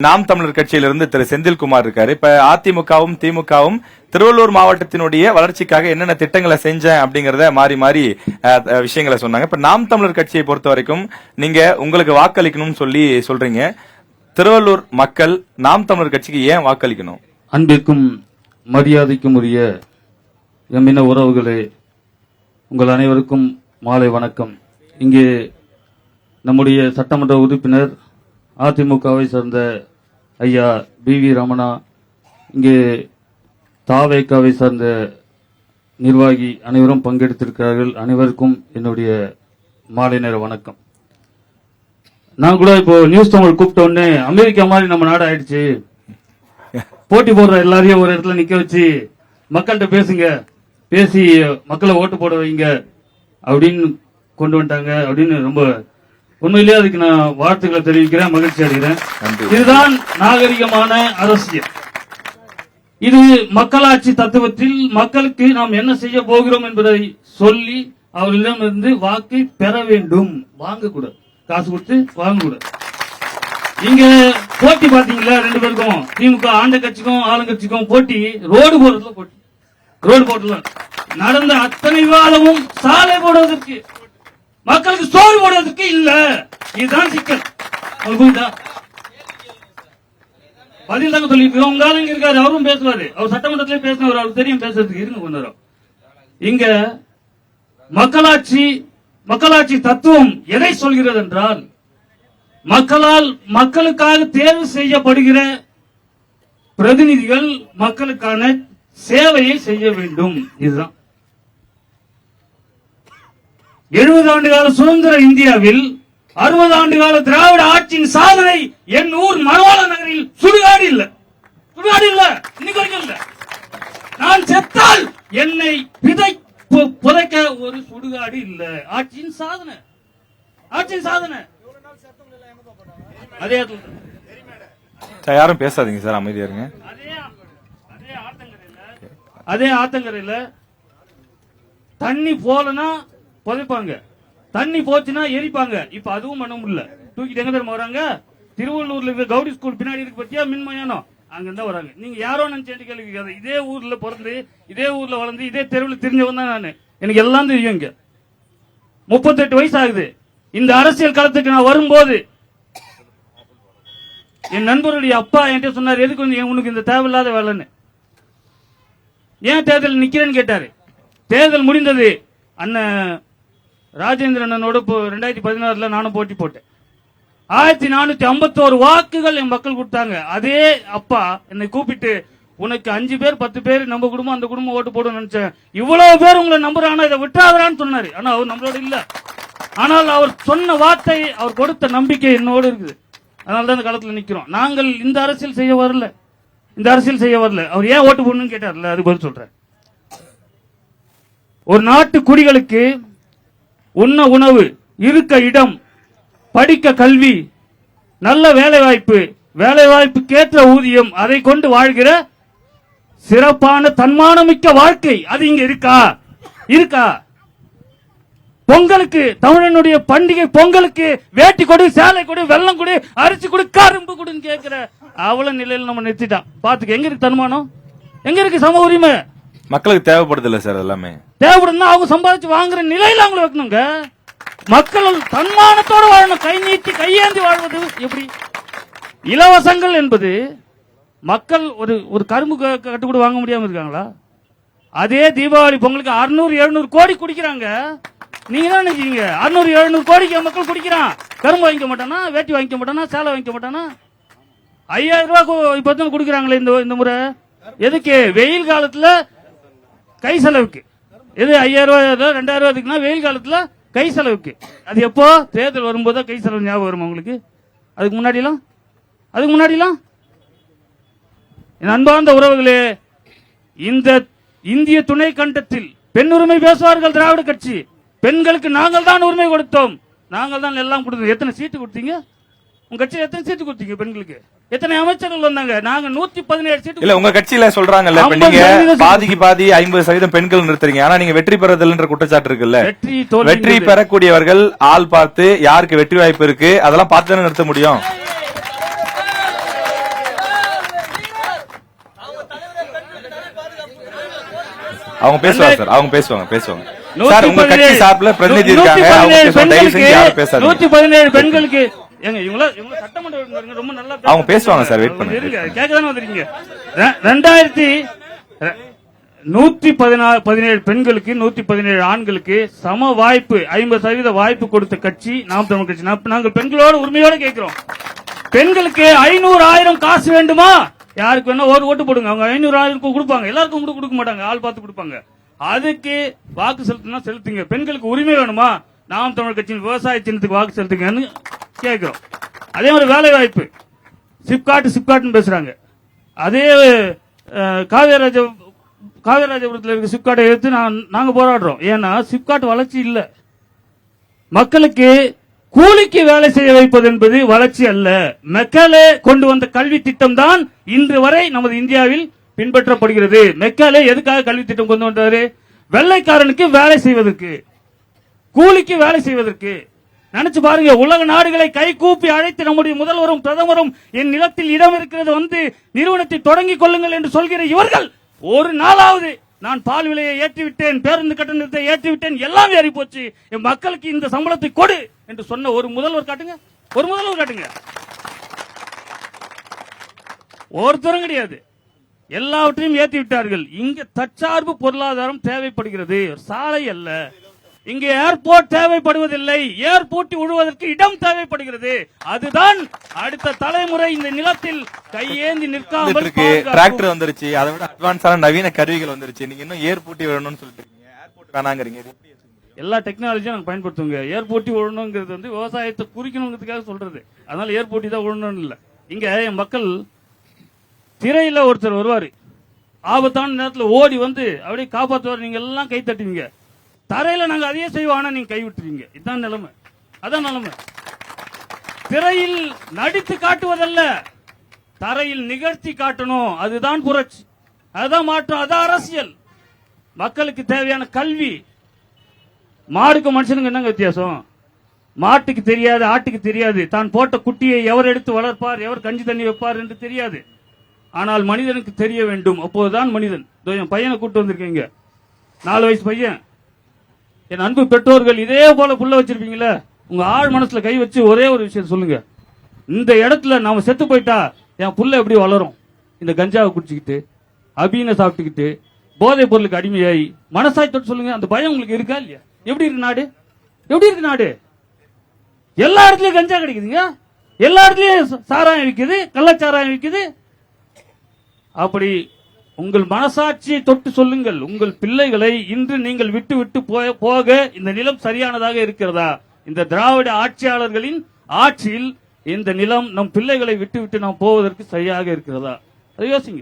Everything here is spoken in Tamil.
நாம் தமிழர் கட்சியிலிருந்து திரு செந்தில்குமார் இருக்காரு. இப்ப அதிமுகவும் திமுகவும் திருவள்ளூர் மாவட்டத்தினுடைய வளர்ச்சிக்காக என்னென்ன திட்டங்களை செஞ்சேன் அப்படிங்கறத மாறி மாறி விஷயங்களை சொன்னாங்க. இப்ப நாம் தமிழர் கட்சியை பொறுத்த வரைக்கும் நீங்க உங்களுக்கு வாக்களிக்கணும்னு சொல்றீங்க. திருவள்ளூர் மக்கள் நாம் தமிழர் கட்சிக்கு ஏன் வாக்களிக்கணும்? அன்பிற்கும் மரியாதைக்கும் உரிய எம்மின உறவுகளே, உங்கள் அனைவருக்கும் மாலை வணக்கம். இங்கே நம்முடைய சட்டமன்ற உறுப்பினர் அதிமுகவை சேர்ந்த ஐயா பி.வி. ரமணா, இங்கே தாவேகாவை சார்ந்த நிர்வாகி அனைவரும் பங்கெடுத்திருக்கிறார்கள். அனைவருக்கும் என்னுடைய மாலை நேர வணக்கம். நான் கூட இப்போ நியூஸ் தமிழ் கூப்பிட்ட உடனே அமெரிக்கா மாதிரி நம்ம நாடு ஆயிடுச்சு, போட்டி போடுற எல்லாரையும் ஒரு இடத்துல நிக்க வச்சு மக்கள்கிட்ட பேசுங்க, பேசி மக்களை ஓட்டு போட வைங்க அப்படின்னு கொண்டு வந்துட்டாங்க அப்படின்னு ரொம்ப உண்மையிலேயே அதுக்கு நான் வாழ்த்துக்களை தெரிவிக்கிறேன், மகிழ்ச்சி அடைகிறேன். இதுதான் நாகரிகமான அரசியல். இது மக்களாட்சி தத்துவத்தில் மக்களுக்கு நாம் என்ன செய்ய போகிறோம் என்பதை சொல்லி அவர்களிடமிருந்து வாக்கை பெற வேண்டும். வாங்கக்கூடாது, காசு கொடுத்து வாங்கக்கூடாது. இங்க போட்டி பாத்தீங்களா, ரெண்டு பேருக்கும் திமுக ஆண்ட கட்சிக்கும் ஆளுங்கட்சிக்கும் போட்டி ரோடு போடுறதுல போட்டி. ரோடு போடுறதுல நடந்த அத்தனை விவாதமும் சாலை போடுவதற்கு, மக்களுக்கு சோறு போடுவதற்கு இல்ல. இதுதான் சிக்கல். பதில் தாங்க சொல்லிருக்கோம். உங்க ஆளுங்க இருக்காரு, அவரும் பேசுவாரு, அவர் சட்டமன்றத்திலே பேசினவர், அவருக்கு தெரியும் பேசுறதுக்கு. இருங்க கொஞ்ச நேரம். இங்க மக்களாட்சி தத்துவம் எதை சொல்கிறது என்றால், மக்களுக்காக தேர்வு செய்யப்படுகிற பிரதிநிதிகள் மக்களுக்கான சேவையை செய்ய வேண்டும். இதுதான் 70 ஆண்டு கால சுதந்திர இந்தியாவில் 60 ஆண்டு கால திராவிட ஆட்சியின் சாதனை என் ஊர் மணவாள நகரில் சுடுகாடு இல்ல. இன்னைக்கு வரைக்கும் இல்ல. நான் செத்தால் என்னை புதைக்க ஒரு சுடுகாடு இல்ல. ஆட்சியின் சாதனை. அதே யாரும் பேசாதீங்க சார், அமைதியா இருங்க. அதே ஆத்தங்கரையில தண்ணி போலனா புதைப்பாங்க, தண்ணி போச்சுன்னா எரிப்பாங்க. இப்ப அதுவும் பண்ண முடியல. தூக்கிட்டு எங்க தெரியுமா வராங்க? திருவள்ளூர்ல இருக்க கவுடி ஸ்கூல் பின்னாடி இருக்கு பத்தியா மின்மயானம், அங்கிருந்தா வராங்க. நீங்க யாரோ நினைச்சு கேள்வி கேட்காத. இதே ஊர்ல பிறந்து, இதே ஊர்ல வளர்ந்து, இதே தெருவில் தெரிஞ்சவன் தான் நானு. எனக்கு எல்லாம் தெரியும். இங்க 38 வயசு ஆகுது. இந்த அரசியல் களத்துக்கு நான் வரும்போது என் நண்பருடைய அப்பா என்கிட்ட சொன்னார், எதுக்கு உனக்கு இந்த தேவையில்லாத வேலைன்னு, ஏன் தேர்தல் நிக்கிறேன்னு கேட்டாரு. தேர்தல் முடிந்தது. அண்ணன் ராஜேந்திரனோட 2016 நானும் போட்டி போட்டேன். 1451 வாக்குகள் என் மக்கள் கொடுத்தாங்க. அதே அப்பா என்னை கூப்பிட்டு, உனக்கு 5 பேர் 10 பேர் நம்ம குடும்பம் அந்த குடும்பம் ஓட்டு போடும் நினைச்சேன், இவ்வளவு பேர் உங்களை நம்புறானா, இதை விட்டாதான்னு சொன்னாரு. ஆனா அவர் நம்மளோட இல்ல. ஆனால் அவர் சொன்ன வார்த்தை, அவர் கொடுத்த நம்பிக்கை என்னோடு இருக்குது. அதனாலதான் இந்த காலத்துல நிக்கிறோம். நாங்கள் இந்த அரசியல் செய்ய வரல. அவர் ஏன் ஓட்டு போடணும்னு கேட்டார்ல, அது பதில் சொல்றேன். ஒரு நாட்டு குடிகளுக்கு உண்ண உணவு, இருக்க இடம், படிக்க கல்வி, நல்ல வேலைவாய்ப்புக்கேற்ற ஊதியம், அதை கொண்டு வாழ்கிற சிறப்பான தன்மானமிக்க வாழ்க்கை, அது இங்க இருக்கா? பொங்கலுக்கு, தமிழனுடைய பண்டிகை பொங்கலுக்கு வேட்டி கொடு, சேலை கொடு, வெள்ளம் கொடு, அரிசி கொடு, கரும்பு கொடுன்னு கேட்கிற அவ்வளவு நிலையில நம்ம நிறுத்திட்டான். பாத்துக்க, எங்க இருக்கு தன்மானம், எங்க இருக்கு சம உரிமை? மக்களுக்கு தேவைப்படுது இல்ல சார், எல்லாமே தேவைப்படுதுன்னா அவங்க சம்பாதிச்சு வாங்குற நிலையில அவங்களை வைக்கணுங்க. மக்கள் தன்மானத்தோட வாழணும். கை நீட்டி கையேந்தி வாழ்வது எப்படி? இலவசங்கள் என்பது மக்கள் ஒரு கரும்பு கட்டு கூட வாங்க முடியாம இருக்காங்களா? அதே தீபாவளி பொங்கலுக்கு 600-700 கோடி குடிக்கிறாங்க. நீங்க தான் நினைச்சீங்க 600-700 கோடிக்கு மக்கள் குடிக்கிறான். கரும்பு வாங்கிக்க மாட்டானா, வேட்டி வாங்கிக்க மாட்டானா, சேலை வாங்கிக்க மாட்டானா? 5000 ரூபாய் இப்ப குடுக்கிறாங்களே இந்த முறை. எதுக்கு? வெயில் காலத்துல கை செலவுக்கு. எது 5000 ரூபாய் 2000 ரூபாய்க்குன்னா வெயில் காலத்துல கை செலவுக்கு. அது எப்போ? தேர்தல் வரும்போது கை செலவு ஞாபகம் வரும் உங்களுக்கு. அதுக்கு முன்னாடிலாம் என் அன்பார்ந்த உறவுகளே, இந்த இந்திய துணை கண்டத்தில் பெண் உரிமை பேசுவார்கள் திராவிட கட்சி. பெண்களுக்கு நாங்கள் தான் உரிமை கொடுத்தோம், நாங்கள் தான் எல்லாம் கொடுத்தோம். எத்தனை சீட்டு கொடுத்தீங்க? உங்க கட்சியில் எத்தனை சீட்டு கொடுத்தீங்க பெண்களுக்கு? எத்தனை அமைச்சர்கள் வந்தாங்க? நாங்க 117 சீட்டு. இல்ல, உங்க கட்சியில சொல்றாங்கல்ல, நீங்க பாதிக்கு பாதி 50% பெண்கள் நிறுத்துறீங்க. ஆனா நீங்க வெற்றி பெறதில்லைன்ற குற்றச்சாட்டு இருக்குல்ல. வெற்றி பெறக்கூடியவர்கள் ஆள் பார்த்து யாருக்கு வெற்றி வாய்ப்பு இருக்கு அதெல்லாம் பார்த்து தானே நிறுத்த முடியும். அவங்க பேசுவாங்க சார், அவங்க பேசுவாங்க சார். உங்க கட்சி சார்பில் பிரதிநிதி இருக்காங்க, அவங்க பேசுவாங்க. தயவு செஞ்சு யாரும் பேசாதீங்க. 117 பெண்களுக்கு ஏங்க இவங்க சட்டமன்ற உறுப்பினர்கள் ரொம்ப நல்லா அவங்க பேசுவாங்க சார், வெயிட் பண்ணுங்க. இருங்க, கேட்கதானே வந்திருக்கீங்க. 117 பெண்களுக்கு 117 ஆண்களுக்கு சம வாய்ப்பு 50% வாய்ப்பு கொடுத்த கட்சி நாம் தமிழர் கட்சி. நாங்கள் பெண்களோட உரிமையோட கேட்கிறோம். பெண்களுக்கு 500,000 காசு வேண்டுமா? யாருக்கு வேணா ஒரு ஓட்டு போடுங்க. அவங்க 500,000 கொடுப்பாங்க, எல்லாருக்கும் கூட கொடுக்க மாட்டாங்க, ஆள் பார்த்து கொடுப்பாங்க. அதுக்கு வாக்கு செலுத்தினா செலுத்துங்க. பெண்களுக்கு உரிமை வேணுமா? நாம் தமிழர் கட்சியின் விவசாய சின்னத்துக்கு வாக்கு செலுத்துங்கன்னு கேட்கிறோம். அதே மாதிரி வேலை வாய்ப்பு, சிப்காட் பேசுறாங்க. அதே காவேராஜபுரத்தில் இருக்க சிப்காட்டை எடுத்து நாங்க போராடுறோம். ஏன்னா சிப்காட் வளர்ச்சி இல்ல. மக்களுக்கு கூலிக்கு வேலை செய்ய வைப்பது என்பது வளர்ச்சி அல்ல. மெக்காலே கொண்டு வந்த கல்வி திட்டம் தான் இன்று வரை நமது இந்தியாவில் பின்பற்றப்படுகிறது. மெக்காலே எதுக்காக கல்வி திட்டம் கொண்டு வந்தாரு? வெள்ளைக்காரனுக்கு வேலை செய்வதற்கு, கூலிக்கு வேலை செய்வதற்கு. நினைச்சு பாருங்க, உலக நாடுகளை கை கூப்பி அழைத்து நம்முடைய முதல்வரும் பிரதமரும் என் நிலத்தில் இடம் இருக்கிறது வந்து நிறுவனத்தை தொடங்கிக் கொள்ளுங்கள் என்று சொல்கிற இவர்கள் ஒரு நாளாவது நான் பால் விலையை ஏற்றிவிட்டேன், பேருந்து கட்டணத்தை ஏற்றிவிட்டேன், எல்லாம் ஏறி போச்சு, என் மக்களுக்கு இந்த சம்பளத்தை கொடு என்று சொன்ன ஒரு முதல்வர் காட்டுங்க, ஒரு முதல்வர் காட்டுங்க. ஒருத்தரும் கிடையாது. எல்லாவற்றையும் ஏற்றி விட்டார்கள். இங்க தற்சார்பு பொருளாதாரம் தேவைப்படுகிறது, சாலை அல்ல. இங்க ஏர்போர்ட் தேவைப்படுவதில்லை, ஏர்போர்ட் விழுவதற்கு இடம் தேவைப்படுகிறது. அதுதான் அடுத்த தலைமுறை இந்த நிலத்தில் கையேந்தி நிற்காமல் டிராக்டர் வந்துருச்சு, அதை விட அட்வான்ஸான நவீன கருவிகள் வந்துருச்சு. நீங்க இன்னும் ஏர்போர்ட் விழணும்னு சொல்லிட்டு ஏர்போர்ட் வேணாங்கிறீங்க. எல்லா டெக்னாலஜியும் நாங்க பயன்படுத்துங்க. ஏர்போர்ட் விழணுங்கிறது வந்து விவசாயத்தை குறிக்கணுங்கிறதுக்காக சொல்றது. அதனால ஏர்போர்ட் தான் விழணும்னு இல்ல. இங்க என் மக்கள் திரையில ஒருத்தர் வருவாரு, ஆபத்தான நேரத்தில் ஓடி வந்து அப்படியே காப்பாற்றுவார். நீங்க எல்லாம் கை தட்டுவீங்க. தரையில நாங்க அதையே செய்வோம், ஆனா நீங்க கை விட்டுருவீங்க. இதுதான் நிலைமை, அதான் நிலைமை. திரையில் நடித்து காட்டுவதல்ல, தரையில் நிகழ்த்தி காட்டணும். அதுதான் புரட்சி, அதுதான் மாற்றம், அதான் அரசியல். மக்களுக்கு தேவையான கல்வி. மாடுக்கு மனுஷனுக்கு என்னங்க வித்தியாசம்? மாட்டுக்கு தெரியாது, ஆட்டுக்கு தெரியாது, தான் போட்ட குட்டியை எவர் எடுத்து வளர்ப்பார், எவர் கஞ்சி தண்ணி வைப்பார் என்று தெரியாது. ஆனால் மனிதனுக்கு தெரிய வேண்டும், அப்போதுதான் மனிதன். என் பையனை கூட்டு வந்திருக்கீங்க, 4 வயசு பையன். என் அன்பு பெற்றோர்கள், இதே போல புள்ள வச்சிருப்பீங்களா? உங்க ஆள் மனசுல கை வச்சு ஒரே ஒரு விஷயம் சொல்லுங்க. இந்த இடத்துல நாம செத்து போயிட்டா என் புள்ள எப்படி வளரும்? இந்த கஞ்சாவை குடிச்சுக்கிட்டு, அபீனை சாப்பிட்டுக்கிட்டு, போதைப் பொருளுக்கு அடிமையாகி. மனசாய்த்தோடு சொல்லுங்க, அந்த பயம் உங்களுக்கு இருக்கா இல்லையா? எப்படி இருக்கு நாடு? எப்படி இருக்கு நாடு? எல்லா இடத்துலயும் கஞ்சா கிடைக்குதுங்க, எல்லா இடத்துலயும் சாராயம் விற்குது, கள்ளச்சாராயம் விற்குது. அப்படி உங்கள் மனசாட்சியை தொட்டு சொல்லுங்கள். உங்கள் பிள்ளைகளை இன்று நீங்கள் விட்டு விட்டு போக இந்த நிலம் சரியானதாக இருக்கிறதா? இந்த திராவிட ஆட்சியாளர்களின் ஆட்சியில் இந்த நிலம் நம் பிள்ளைகளை விட்டு விட்டு நாம் போவதற்கு சரியாக இருக்கிறதா? அதை யோசிங்க.